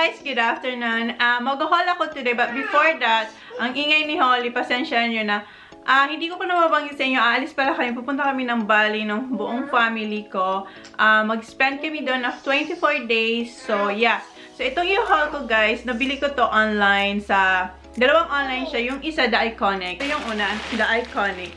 guys! Good afternoon. Mag-haul ako today, but before that, ang ingay ni Holly, pasensyahan nyo na. Hindi ko pa nababanggit sa inyo, aalis pala kami. Pupunta kami ng Bali ng buong family ko. Mag-spend kami doon of 24 days. So, yeah. So, itong i-haul ko, guys. Nabili ko to online sa... Dalawang online siya. Yung isa, The Iconic. Ito yung una, The Iconic.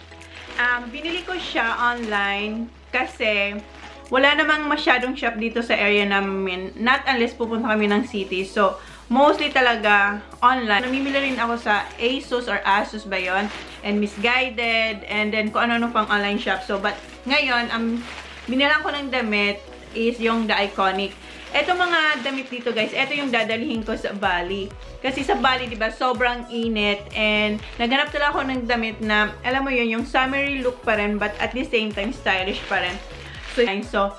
Binili ko siya online kasi... wala namang masyadong shop dito sa area namin. Not unless pupunta kami ng city. So, mostly talaga online. Namimili rin ako sa ASOS or ASOS ba yun? And Misguided. And then, kung ano-ano pang online shop. So, but ngayon, binilang ko ng damit is yung The Iconic. Ito mga damit dito, guys. Ito yung dadalhin ko sa Bali. Kasi sa Bali, diba, sobrang init. And, naghanap talaga ako ng damit na, alam mo yun, yung summery look pa rin. But at the same time, stylish pa rin. So,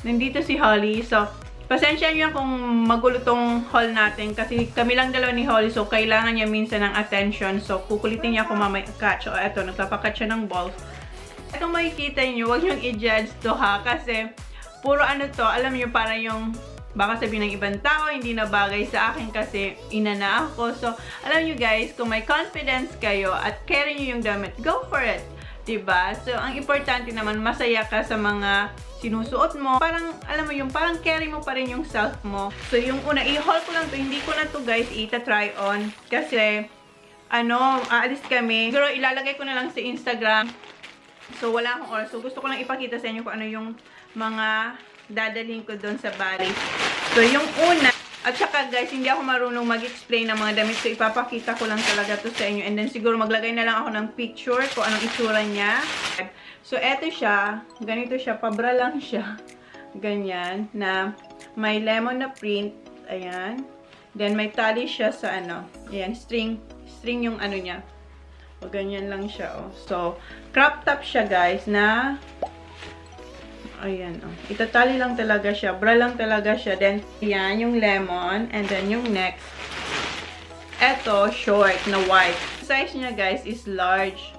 nandito si Holly. So, pasensya niyo kung magulo tong haul natin kasi kami lang dalawa ni Holly. So, kailangan niya minsan ng attention. So, kukulitin niya ako mamaya catch. O, eto, nagpapakat siya ng balls. Itong makikita niyo, huwag niyong i-judge to ha. Kasi, puro ano to, alam niyo parang yung baka sabihin ng ibang tao, hindi na bagay sa akin kasi ina na ako. So, alam niyo guys, kung may confidence kayo at carry niyo yung damit, go for it. Diba? So, ang importante naman, masaya ka sa mga sinusuot mo. Parang, alam mo yung, parang carry mo pa rin yung self mo. So, yung una, i-haul ko lang to. Hindi ko na to guys, ita-try on. Kasi, aalis kami. Pero, ilalagay ko na lang sa Instagram. So, wala akong oras. So, gusto ko lang ipakita sa inyo kung ano yung mga dadalhin ko doon sa Bali. So, yung una, at saka guys, hindi ako marunong mag-explain ng mga damit. So, ipapakita ko lang talaga to sa inyo. And then, siguro maglagay na lang ako ng picture kung anong itsura niya. So, eto siya. Ganito siya. Pabra lang siya. Ganyan. Na may lemon na print. Ayan. Then, may tali siya sa Ayan. String yung niya. O, ganyan lang siya. Oh. So, crop top siya guys na... Ayan, oh. Itatali lang talaga siya. Bra lang talaga siya. Then, yan, yung lemon. And then, yung next. Eto, short na white. Size niya, guys, is large.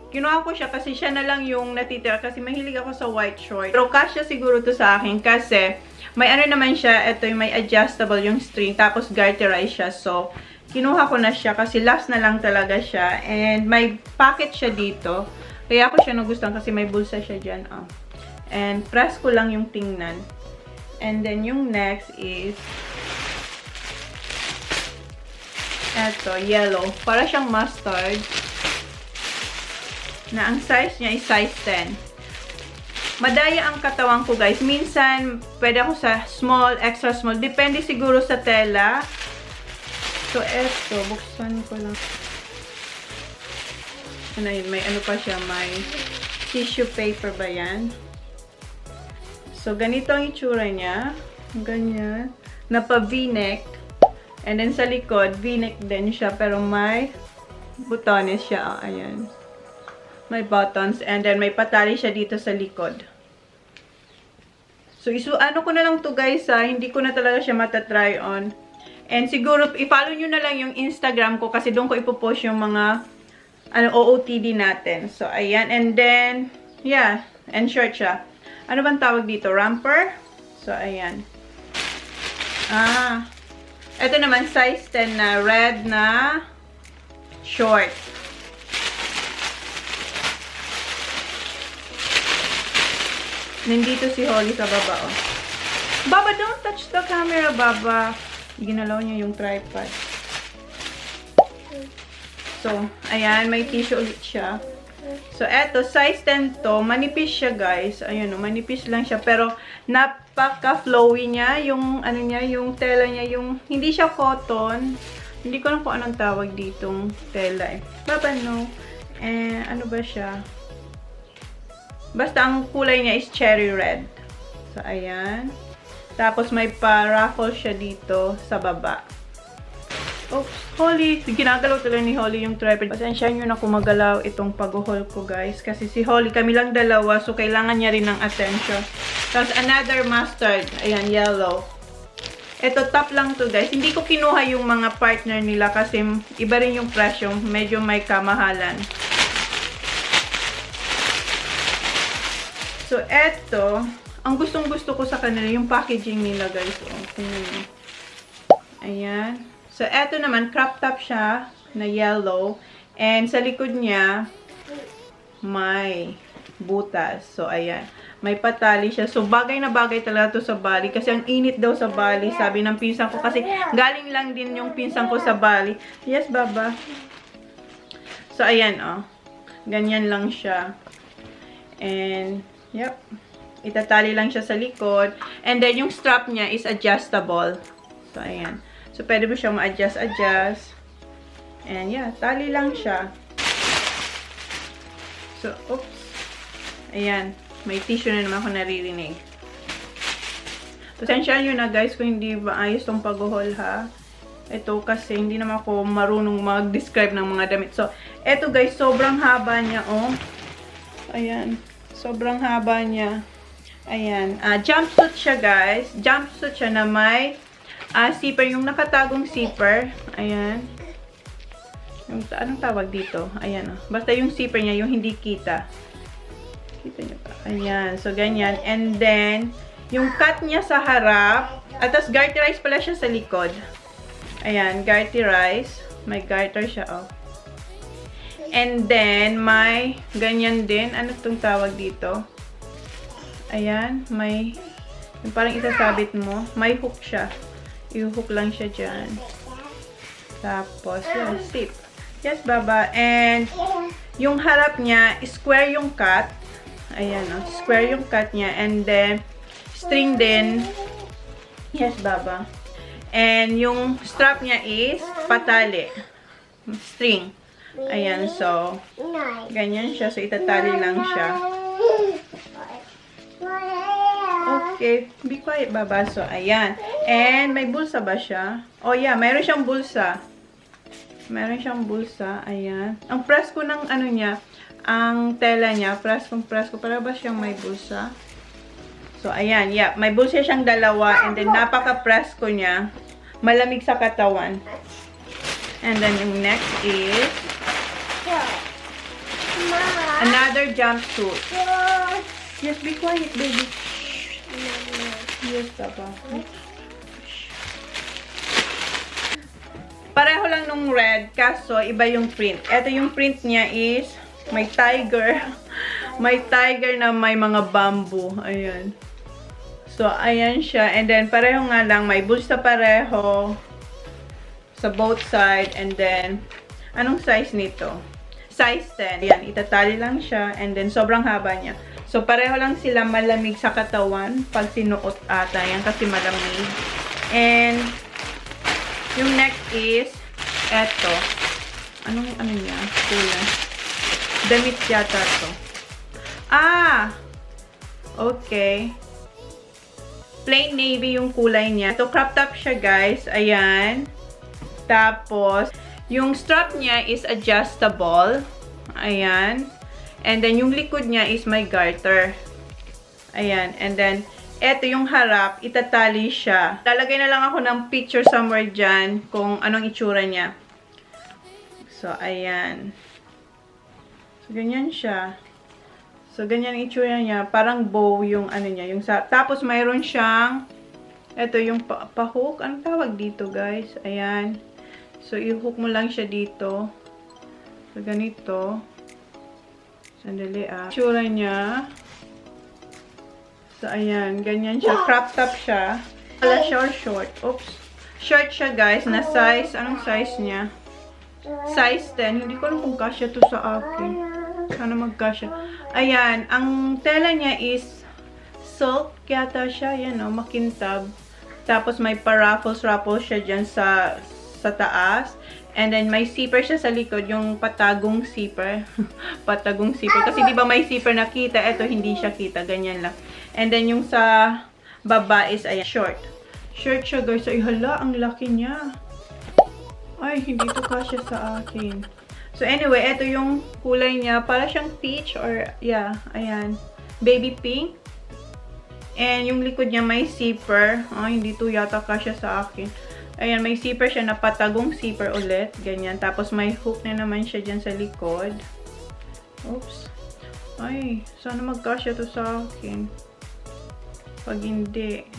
Kinuha ko siya kasi siya na lang yung natitira. Kasi mahilig ako sa white short. Pero kasya siguro to sa akin kasi may naman siya. Ito yung may adjustable yung string. Tapos, garterize siya. So, kinuha ko na siya kasi last na lang talaga siya. And, may pocket siya dito. Kaya ako siya nagustuhan kasi may bulsa siya dyan, oh. And press ko lang yung tingnan. And then yung next is eto, yellow. Para siyang mustard. Na ang size niya is size 10. Madaya ang katawan ko guys. Minsan, pwede ako sa small, extra small. Depende siguro sa tela. So, eto, buksan ko lang. Ano yun? May pa siya. May tissue paper ba yan? So, ganito ang itsura niya. Ganyan. Napa V-neck. And then sa likod, V-neck din siya. Pero may butones siya. Oh, ayan. May buttons. And then may patali siya dito sa likod. So, ko na lang to guys ha. Hindi ko na talaga siya matatry on. And siguro, i-follow nyo na lang yung Instagram ko. Kasi doon ko ipopost yung mga OOTD natin. So, ayan. And then, yeah. And short siya. Ano bang tawag dito? Romper? So, ayan. Ito naman, size 10 na red na short. Nandito si Holly sa baba, oh. Baba, don't touch the camera, Baba. Ginalaw niya yung tripod. So, ayan, may tissue ulit siya. So, eto, size 10 to. Manipis siya, guys. Ayun, oh, manipis lang siya. Pero, napaka-flowy niya. Yung, yung tela niya. Yung, hindi siya cotton. Hindi ko lang kung anong tawag ditong tela, eh. Baba, no? Ano ba siya? Basta, ang kulay niya is cherry red. So, ayan. Tapos, may pa-ruffle siya dito sa baba. Oops, Holly. Ginagalaw talaga ni Holly yung tripod. Pasensya nyo na kung magalaw itong pag-haul ko, guys. Kasi si Holly, kami lang dalawa. So, kailangan niya rin ng attention. Tapos, another mustard. Ayan, yellow. Ito, top lang to, guys. Hindi ko kinuha yung mga partner nila kasi iba rin yung presyo. Medyo may kamahalan. So, eto. Ang gustong-gusto ko sa kanila, yung packaging nila, guys. Oh, tingnan nyo. Ayan. So, eto naman, crop top siya na yellow. And sa likod niya, may butas. So, ayan. May patali siya. So, bagay na bagay talaga to sa Bali. Kasi ang init daw sa Bali. Sabi ng pinsan ko. Kasi galing lang din yung pinsan ko sa Bali. Yes, Baba. So, ayan, oh. Ganyan lang siya. And, yep. Itatali lang siya sa likod. And then, yung strap niya is adjustable. So, ayan. So, pwede mo siyang ma-adjust. And, yeah. Tali lang siya. So, oops. Ayan. May tissue na naman ako naririnig. Pasensya nyo na guys kung hindi ba ayos tong pag-haul ha. Ito kasi hindi naman ako marunong mag-describe ng mga damit. So, ito guys, sobrang haba niya oh. Ayan. Sobrang haba niya. Ayan. Jumpsuit siya guys. Jumpsuit siya na may zipper. Yung nakatagong zipper. Ayan. Yung, anong tawag dito? Ayan oh. Basta yung zipper niya, yung hindi kita. Kita niyo ba? Ayan. So, ganyan. And then, yung cut niya sa harap. At tas garterize pala siya sa likod. Ayan. Garterize. May garter siya, oh. And then, may ganyan din. Ano itong tawag dito? Ayan. May, yung parang isasabit mo. May hook siya. I-hook lang siya dyan. Tapos, yun. Zip. Yes, Baba. And, yung harap niya, square yung cut. Ayan, oh. Square yung cut niya. And then, string din. Yes, Baba. And yung strap niya is patali. String. Ayan, so, ganyan siya. So, itatali lang siya. Okay. Be quiet, Baba. So, ayan. And, may bulsa ba siya? Oh, yeah. Meron siyang bulsa. Meron siyang bulsa. Ayan. Ang presko ng ano niya, ang tela niya, preskong presko. Para ba siyang may bulsa? So, ayan. Yeah. May bulsa siyang dalawa. And then, napaka-presko niya. Malamig sa katawan. And then, yung next is another jumpsuit. Yes, be quiet, baby. Yes, Papa. Pareho lang nung red, kaso iba yung print. Ito yung print niya is may tiger. May tiger na may mga bamboo. Ayan. So, ayan siya. And then, pareho nga lang. May bulsa pareho sa both side. And then, anong size nito? Size 10. Ayan, itatali lang siya. And then, sobrang haba niya. So, pareho lang sila malamig sa katawan pag sinuot ata. Yan kasi malamig. And, yung next is, eto. Anong, ano niya? Kulay. Damit yata to. Ah! Okay. Plain navy yung kulay niya. Ito, crop top siya, guys. Ayan. Tapos, yung strap niya is adjustable. Ayan. And then, yung likod niya is may garter. Ayan. And then, eto yung harap, itatali siya. Lalagay na lang ako ng picture somewhere dyan kung anong itsura niya. So, ayan. So, ganyan siya. So, ganyan ang itsura niya. Parang bow yung ano niya. Yung tapos, mayroon siyang eto yung pa-hook. Anong tawag dito, guys? Ayan. So, i-hook mo lang siya dito. So, ganito. Sandali, itsura niya. So, ayan. Ganyan siya. Crop top siya. Wala siya or short. Oops. Short siya, guys. Na size. Anong size niya? Size 10. Hindi ko alam kung kasya to sa akin. Sana magkasya. Ayan. Ang tela niya is silk. Yata siya. Yan, oh. Makintab. Tapos, may pa-ruffles siya dyan sa taas. And then, may zipper siya sa likod. Yung patagong zipper. Patagong zipper. Kasi, di ba may zipper na kita? Ito, hindi siya kita. Ganyan lang. And then, yung sa baba is, ayan, short. Short siya, guys. Ay, hala, ang laki niya. Ay, hindi to kasya sa akin. So, anyway, ito yung kulay niya. Para siyang peach or, yeah, ayan. Baby pink. And yung likod niya may zipper. Ay, hindi to yata kasya sa akin. Ayan, may zipper siya na patagong zipper ulit. Ganyan. Tapos, may hook na naman siya dyan sa likod. Oops. Ay, sana magkasya to sa akin. Pag hindi.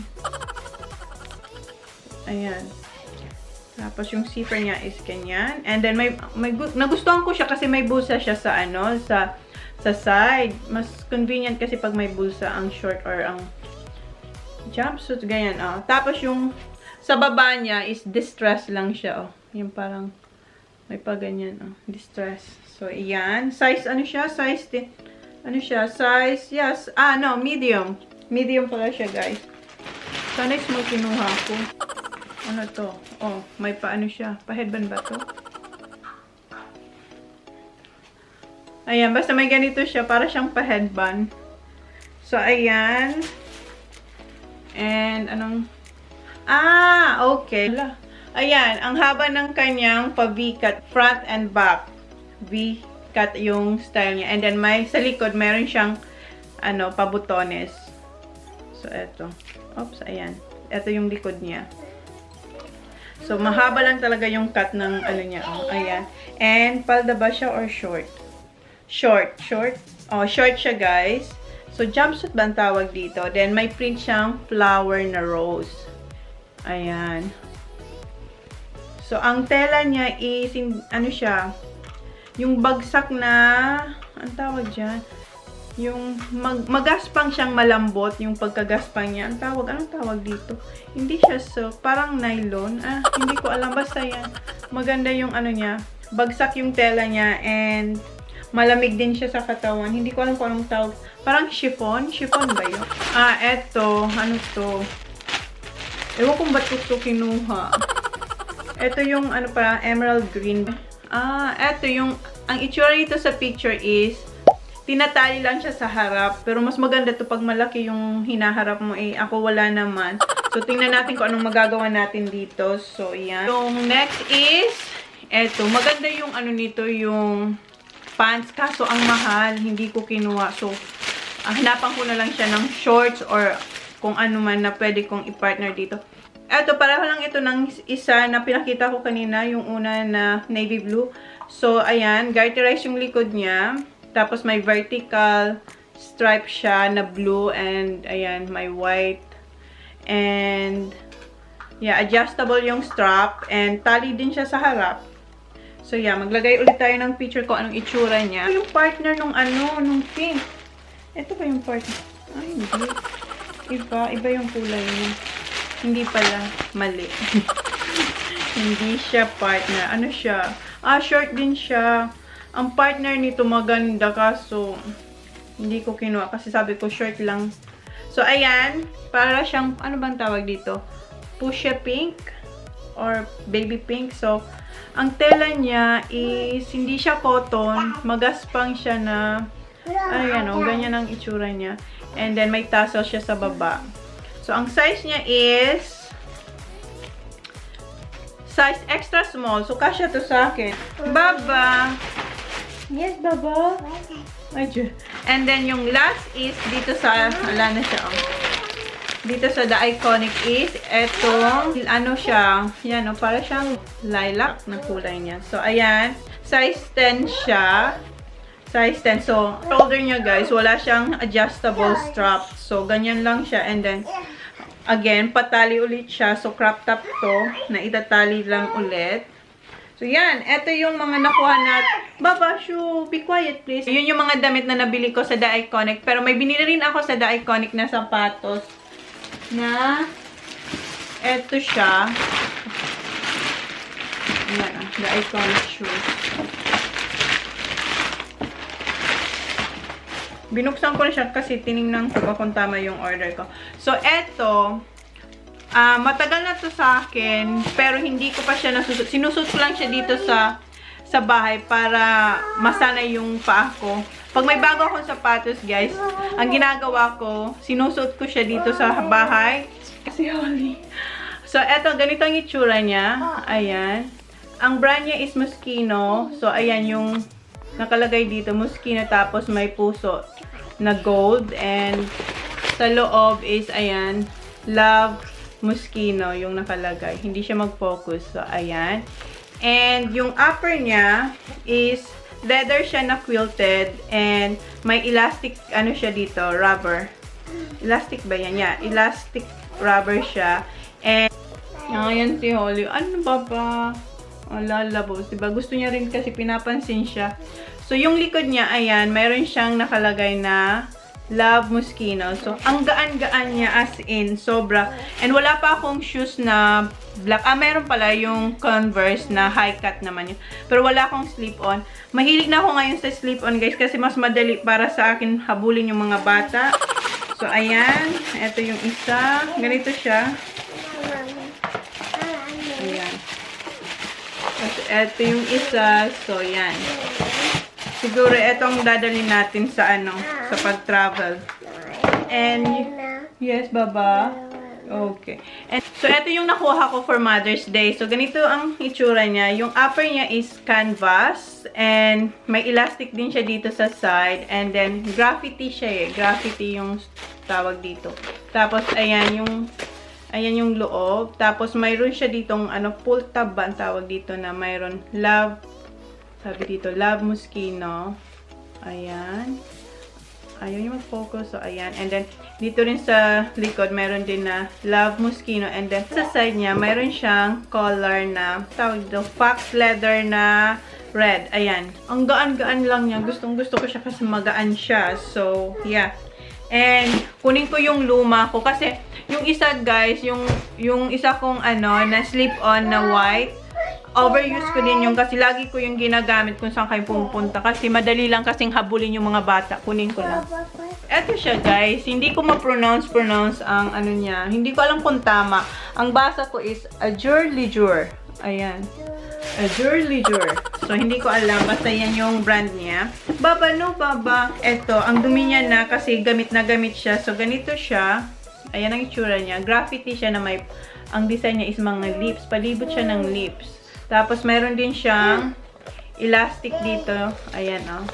Ayan. Tapos yung zipper niya is ganyan. And then nagustuhan ko siya kasi may bulsa siya sa ano, sa side. Mas convenient kasi pag may bulsa ang short or ang jumpsuit, ganyan. Oh. Tapos yung sa baba niya is distress lang siya. Oh. Yung parang may pa ganyan. Oh. Distress. So, ayan. Size, ano siya? Size din. Ano siya? Size, yes. No, medium. Medium pala siya, guys. Sana small kinuha ko. Ano to? Oh, may pa ano siya. Pa-headband ba to? Ayan, basta may ganito siya. Para siyang pa-headband. So, ayan. And, anong... okay. Ayan, ang haba ng kanyang pa-V-cut. Front and back. V-cut yung style niya. And then, sa likod, meron siyang, pabutones. So, eto. Oops, ayan. Ito yung likod niya. So, mahaba lang talaga yung cut ng niya. Oh, ayan. And, palda ba siya or short? Short. Oh, short siya, guys. So, jumpsuit ba ang tawag dito? Then, may print siyang flower na rose. Ayan. So, ang tela niya is, siya? Yung bagsak na, ang tawag dyan? Yung magaspang siyang malambot, yung pagkagaspang niya. Anong tawag dito? Hindi siya silk, parang nylon. Hindi ko alam, basta yan. Maganda yung niya. Bagsak yung tela niya and malamig din siya sa katawan. Hindi ko alam kung anong tawag. Parang chiffon? Chiffon ba yun? Eto. Ano to? Ewan kung ba't ko kinuha. Eto yung parang emerald green. Eto yung, ang itsura nito sa picture is tinatali lang siya sa harap. Pero mas maganda to pag malaki yung hinaharap mo. Ako wala naman. So, tingnan natin kung anong magagawa natin dito. So, yan. Yung next is, eto. Maganda yung nito, yung pants. Kaso, ang mahal. Hindi ko kinuha. So, hanapan ko na lang siya ng shorts or kung ano man na pwede kong i-partner dito. Eto, pareho lang ito ng isa na pinakita ko kanina. Yung una na navy blue. So, ayan. Garterize yung likod niya. Tapos, may vertical stripe siya na blue and, ayan, may white. And, yeah, adjustable yung strap. And, tali din siya sa harap. So, yeah, maglagay ulit tayo ng picture ko anong itsura niya. Ito yung partner nung pink. Ito ba yung partner? Hindi. Iba yung kulay niya. Hindi pala. Mali. Hindi siya partner. Ano siya? Short din siya. Ang partner nito maganda kaso hindi ko kinuha kasi sabi ko short lang. So, ayan. Para siyang, ano bang tawag dito? Fuchsia pink or baby pink. So, ang tela niya is hindi siya cotton. Magaspang siya na, ayan o, ganyan ang itsura niya. And then, may tassel siya sa baba. So, ang size niya is size extra small. So, kasya to sa akin. Baba! Yes, Baba. And then, yung last is dito sa, wala na siya, dito sa The Iconic is, etong, siya, yan, para siyang lilac na kulay niya. So, ayan, size 10 siya. Size 10. So, shoulder niya, guys, wala siyang adjustable strap. So, ganyan lang siya. And then, again, patali ulit siya. So, crop top to, na itatali lang ulit. So, yan. Ito yung mga nakuha natin. Baba, shoo. Be quiet, please. Yun yung mga damit na nabili ko sa The Iconic. Pero may binili rin ako sa The Iconic na sapatos. Na, eto siya. Ayan, The Iconic shoes. Binuksan ko na siya kasi tinignan ko kung tama yung order ko. So, eto. Matagal na to sa akin, pero hindi ko pa siya nasusot. Sinusot ko lang siya dito sa bahay para masanay yung paa ko. Pag may bago akong sapatos, guys, ang ginagawa ko, sinusot ko siya dito sa bahay. Kasi Holly. So, eto, ganito ang itsura niya. Ayan. Ang brand niya is Moschino. So, ayan yung nakalagay dito. Moschino, tapos may puso na gold. And sa loob is, ayan, Love Moschino yung nakalagay. Hindi siya mag-focus. So, ayan. And yung upper niya is leather siya na quilted. And may elastic, siya dito, rubber. Elastic ba yan? Yeah, elastic rubber siya. And Ayan si Holly. Ano ba ba? Lalabos. Diba? Gusto niya rin kasi pinapansin siya. So, yung likod niya, ayan, mayroon siyang nakalagay na Love Moschino. So, ang gaan-gaan niya as in, sobra. And wala pa akong shoes na black. Meron pala yung Converse na high cut naman yun. Pero wala akong slip-on. Mahilig na ako ngayon sa slip-on, guys, kasi mas madali para sa akin habulin yung mga bata. So, ayan. Ito yung isa. Ganito siya. Ayan. Ito yung isa. So, yan. Siguro, itong dadalhin natin sa sa pag-travel. And, yes, baba. Okay. And, so, ito yung nakuha ko for Mother's Day. So, ganito ang itsura niya. Yung upper niya is canvas. And, may elastic din siya dito sa side. And then, graffiti siya eh. Graffiti yung tawag dito. Tapos, ayan yung loob. Tapos, mayroon siya ditong, pull tab ba ang tawag dito na mayroon love. Sabi dito, Love Moschino. Ayan. Ayaw niyo mag-focus. So, ayan. And then, dito rin sa likod, mayroon din na Love Moschino. And then, sa side niya, mayroon siyang collar na, tawag dito, fox leather na red. Ayan. Ang gaan-gaan lang niya. Gustong-gusto ko siya kasi magaan siya. So, yeah. And, kunin ko yung luma ko. Kasi, yung isa, guys, yung isa kong, na slip-on na white, overuse ko din yung kasi lagi ko yung ginagamit kung saan kayo pumunta kasi madali lang kasing habulin yung mga bata. Kunin ko lang. Eto siya, guys. Hindi ko ma-pronounce ang niya. Hindi ko alam kung tama. Ang basa ko is Azure Leisure. Ayan. Azure Leisure. So, hindi ko alam. Basta yan yung brand niya. Baba, no, baba. Eto, ang dumi niya na kasi gamit na gamit siya. So, ganito siya. Ayan ang itsura niya. Graffiti siya na may, ang design niya is mga lips. Palibot siya ng lips. Tapos, mayroon din siyang elastic dito. Ayan, oh.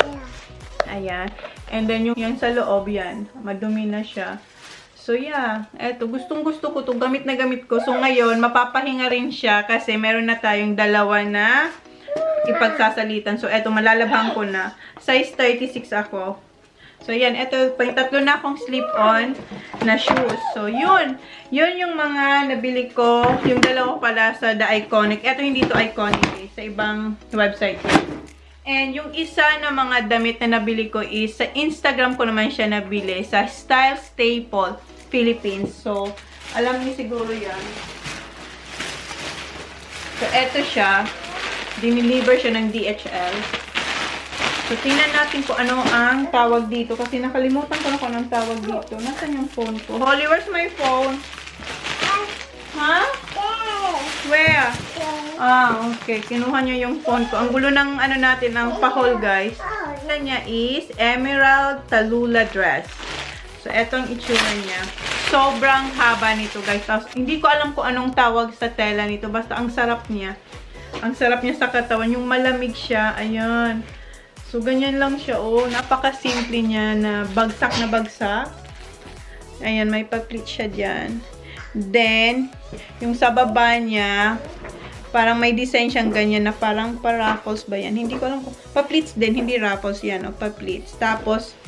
Ayan. And then, yung sa loob, yan. Madumi na siya. So, yeah. Eto, gustong-gusto ko to. Gamit na gamit ko. So, ngayon, mapapahinga rin siya kasi meron na tayong dalawa na ipagsasalitan. So, eto, malalabhan ko na. Size 36 ako. So, yan. Ito, tatlo na akong slip-on na shoes. So, yun. Yun yung mga nabili ko. Yung dalawa pala sa The Iconic. Ito, hindi to Iconic eh. Sa ibang website. And yung isa na mga damit na nabili ko is sa Instagram ko naman siya nabili. Sa Style Staple Philippines. So, alam niyo siguro yan. So, eto siya. Diniliver siya ng DHL. So, tingnan natin kung ano ang tawag dito. Kasi nakalimutan ko na kung anong tawag dito. Nasaan yung phone ko? Holly, where's my phone? Ha? Where? Okay. Kinuha niya yung phone ko. Ang gulo ng natin, ang pahol, guys. Ito niya is Emerald Tallulah Dress. So, eto ang itsura niya. Sobrang haba nito, guys. Tapos, hindi ko alam kung anong tawag sa tela nito. Basta, ang sarap niya. Ang sarap niya sa katawan. Yung malamig siya. Ayan. So, ganyan lang siya, oh. Napaka-simple niya na bagsak na bagsak. Ayan, may pa-pleat siya dyan. Then, yung sa baba niya, parang may design siyang ganyan na parang pa-ruffles ba yan? Hindi ko alam kung... Pa-pleats din, hindi ruffles yan, oh. Pa-pleats. Tapos,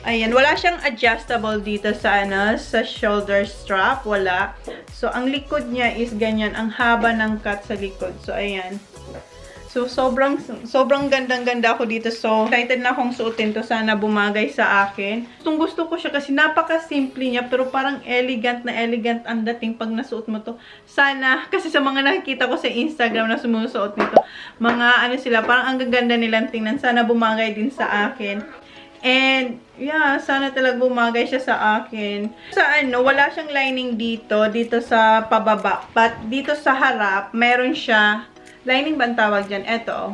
ayan, wala siyang adjustable dito sa, sa shoulder strap. Wala. So, ang likod niya is ganyan. Ang haba ng cut sa likod. So, ayan. So, sobrang gandang-ganda ako dito. So, excited na akong suotin to. Sana bumagay sa akin. Gusto ko siya kasi napaka-simple niya. Pero parang elegant na elegant ang dating pag nasuot mo to. Sana, kasi sa mga nakikita ko sa Instagram na sumusuot nito, mga sila, parang ang gaganda nilang tingnan. Sana bumagay din sa akin. And, yeah, sana talaga bumagay siya sa akin. Sa wala siyang lining dito sa pababa. But, dito sa harap, meron siya. Lining ba ang tawag dyan? Eto.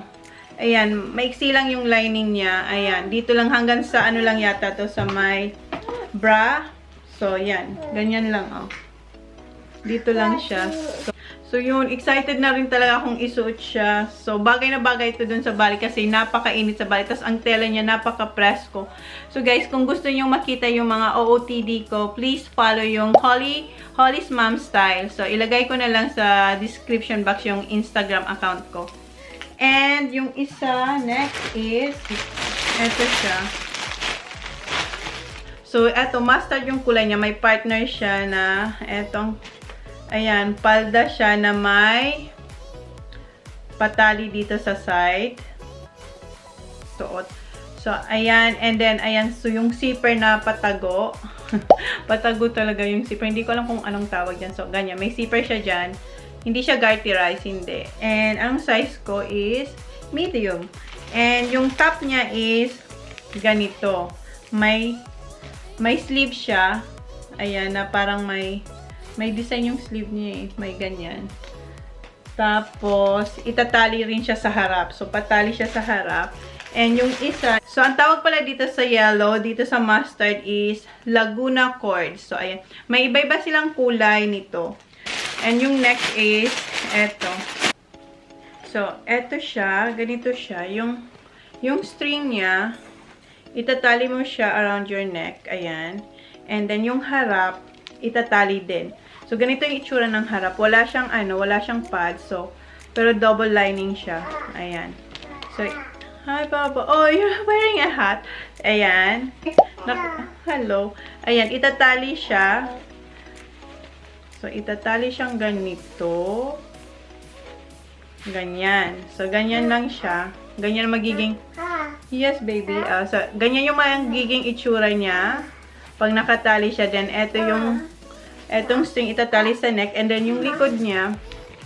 Ayan, maiksi lang yung lining niya. Ayan, dito lang hanggang sa lang yata to sa may bra. So, yan. Ganyan lang, oh. Dito lang siya. So, yun. Excited na rin talaga akong isuot siya. So, bagay na bagay ito dun sa Bali kasi napakainit sa Bali. Tapos, ang tela niya napaka-presko. So, guys, kung gusto niyo makita yung mga OOTD ko, please follow yung Holly's Mom Style. So, ilagay ko na lang sa description box yung Instagram account ko. And, yung isa, next is, eto siya. So, eto, mustard yung kulay niya. May partner siya na, etong Ayan, palda siya na may patali dito sa side. Suot. So, ayan. And then, ayan. So, yung zipper na patago. Patago talaga yung zipper. Hindi ko alam kung anong tawag dyan. So, ganyan. May zipper siya dyan. Hindi siya garterized. Hindi. And, ang size ko is medium. And, yung top niya is ganito. May sleeve siya. Ayan, na parang may design yung sleeve niya eh. May ganyan. Tapos, itatali rin siya sa harap. So, patali siya sa harap. And yung isa, so, ang tawag pala dito sa yellow, dito sa mustard is Laguna cord. So, ayan. May iba-iba silang kulay nito. And yung next is, eto. So, eto siya. Ganito siya. Yung string niya, itatali mo siya around your neck. Ayan. And then, yung harap, itatali din. So, ganito yung itsura ng harap. Wala siyang, wala siyang pad. So, pero double lining siya. Ayan. So, hi, Papa. Oh, you're wearing a hat. Ayan. Hello. Ayan, itatali siya. So, itatali siyang ganito. Ganyan. So, ganyan lang siya. Ganyan magiging... Yes, baby. So, ganyan yung magiging itsura niya. Pag nakatali siya, then eto yung... Etong string itatali sa neck. And then, yung likod niya,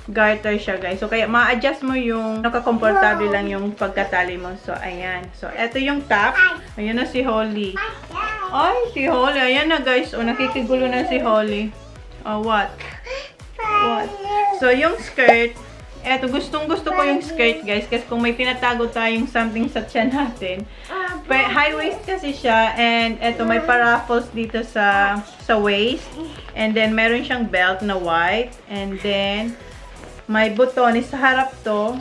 garter siya, guys. So, kaya ma-adjust mo yung nakakomportable lang yung pagkatali mo. So, ayan. So, eto yung top. Ayan na si Holly. Ay, si Holly. Ayan na, guys. O, nakikigulo na si Holly. Oh, what? What? So, yung skirt. Eto, gustong-gusto ko yung skirt, guys. Kasi kung may pinatago tayong something sa tiyan natin. High waist kasi siya. And eto, may paraffles dito sa waist. And then, meron siyang belt na white. And then, may butones sa harap to.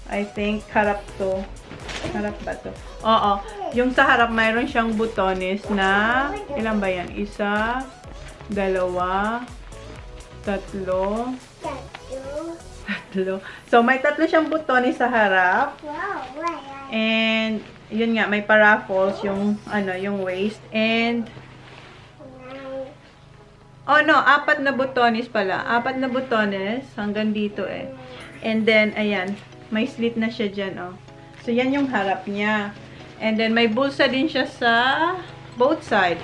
I think, harap to. Harap ba to? Oo. Yung sa harap, mayroon siyang butones na, ilan ba yan? Isa, dalawa, tatlo. So, may tatlo siyang butones sa harap. And, yun nga, may paraffles yung, yung waist. And, oh no, 4 na butones pala. 4 na butones hanggang dito eh. And then, ayan, may slit na siya dyan, oh. So, yan yung harap niya. And then, may bulsa din siya sa both side.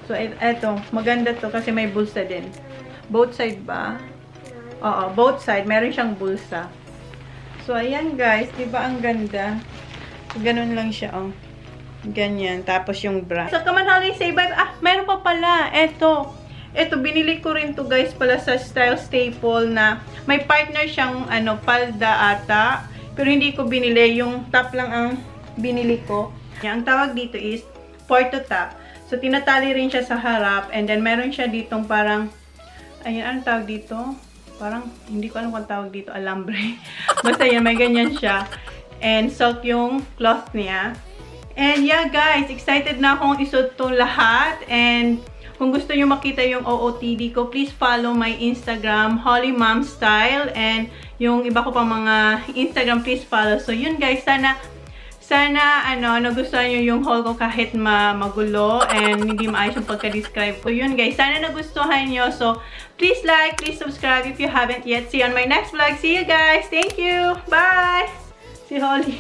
So, eto, maganda to kasi may bulsa din. Both side ba? Oo, both side. Meron siyang bulsa. So, ayan guys, diba ang ganda? So, ganun lang siya, oh. Ganyan. Tapos yung bra. So, come on, Holly, say bye. Ah, meron pa pala. Eto. Ito, binili ko rin to guys pala sa Style Staple na may partner siyang palda ata. Pero hindi ko binili. Yung top lang ang binili ko. Ang tawag dito is Porto top. So, tinatali rin siya sa harap. And then, meron siya ditong parang, ayan, anong tawag dito? Parang, hindi ko alam kung tawag dito, alambre. Basta yan, may ganyan siya. And silk yung cloth niya. And yeah guys, excited na akong isuot itong lahat. And kung gusto nyo makita yung OOTD ko, please follow my Instagram, Holly Mom Style. And yung iba ko pang mga Instagram, please follow. So yun guys, sana nagustuhan nyo yung haul ko kahit magulo and hindi maayos yung pagka-describe ko. Yun guys, sana nagustuhan nyo. So please like, please subscribe if you haven't yet. See you on my next vlog. See you guys. Thank you. Bye! Si Holly.